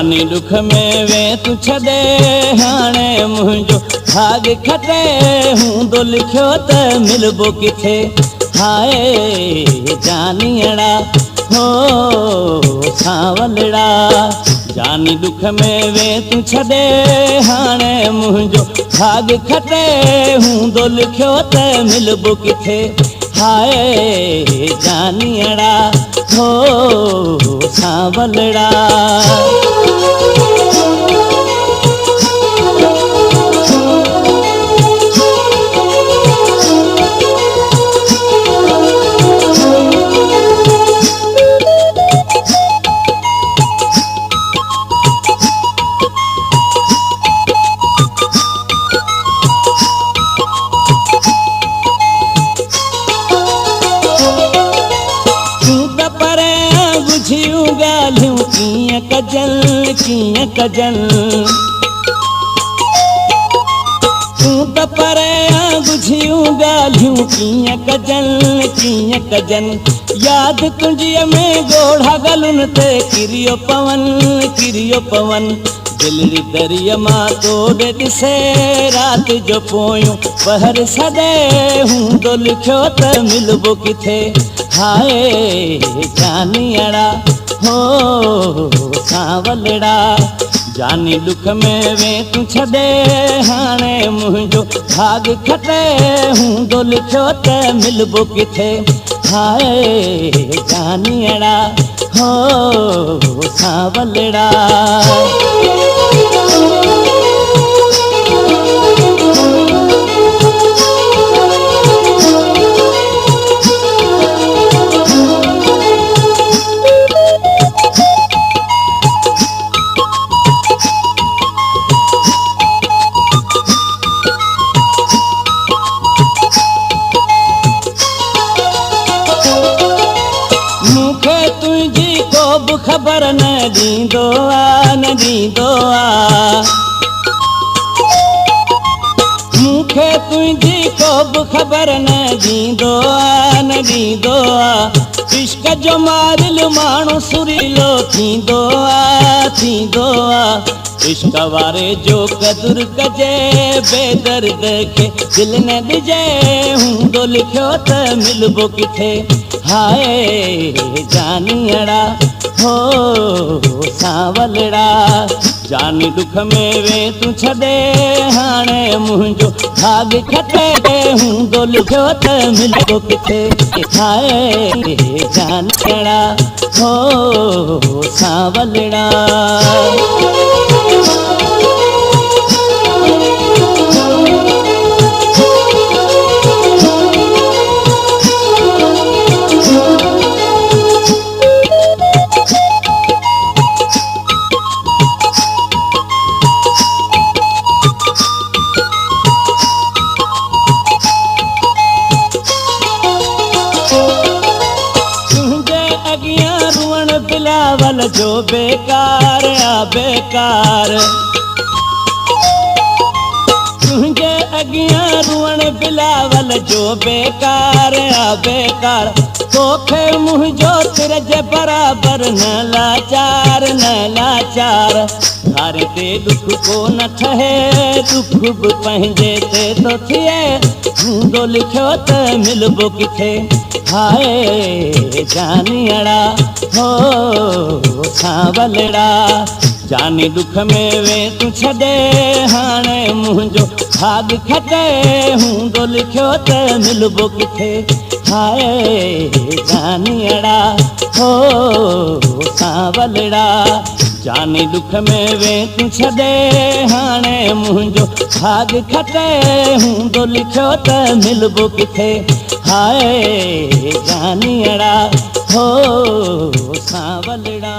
जानी दुख में वे तू छदे हाणे मुंहिंजो भाग खटे हूंदो लिखियो त मिलबो किथे हाय जानियड़ा हो सावलड़ा जानी दुख में वे तू छदे हाणे मुंहिंजो भाग खटे हूंदो लिखियो त मिलबो किथे हाय जानियड़ा हो सावलड़ा किया कजल तू त परे बुझियूं ॻाल्हियूं कीअं कजन याद तुंहिंजीअ में ॻोढ़ा गलुनि ते किरियो पवन दिलड़ी दरिया मां तोड़े ॾिसे राति जो पोयूं पहर सॾे हूंदो लिखियो त मिलबो किथे हाय जानियड़ा हो सावलड़ा जानी दुख में वे तू छदे हाणे मुंहिंजो भाग खटे हूंदो लिखियो त मिलबो किथे हाय जानियड़ा हो सावलड़ा खबर न दींदो आ मूंखे तुंहिंजी को बि ख़बर न दींदो आ इश्क जो मारिल माण्हू सुरीलो थींदो आ इश्क वारे जो कदुर कजे बेदर्द खे दिल न ॾिजे हूंदो लिखियो त मिलबो किथे हाय जानियड़ा हो सावलड़ा जानी दुख में वे तू छदे हाणे मुंहिंजो भाग खटे हूंदो लिखियो त मिलबो किथे हाय जानियड़ा हो सावलड़ा बिलावल जो बेकार तुझे अगियां रुअण बिलावल जो बेकार तोखे मुंहिंजो तिर जे बराबर न लाचार धार ते दुख को न ठहे दुख बि पंहिंजे ते तो थिए हूंदो लिखियो त मिलबो किथे हाय जानियड़ा हो सावलड़ा जानी दुख में वे तू छदे हाणे मुंहिंजो भाग खटे हूंदो लिखियो त मिलबो किथे हाय जानियड़ा हो सावलड़ा जानी दुख में वे तू छदे हाणे मुंहिंजो भाग खटे हूंदो लिखियो त मिलबो किथे हाय जानियड़ा हो सावलड़ा।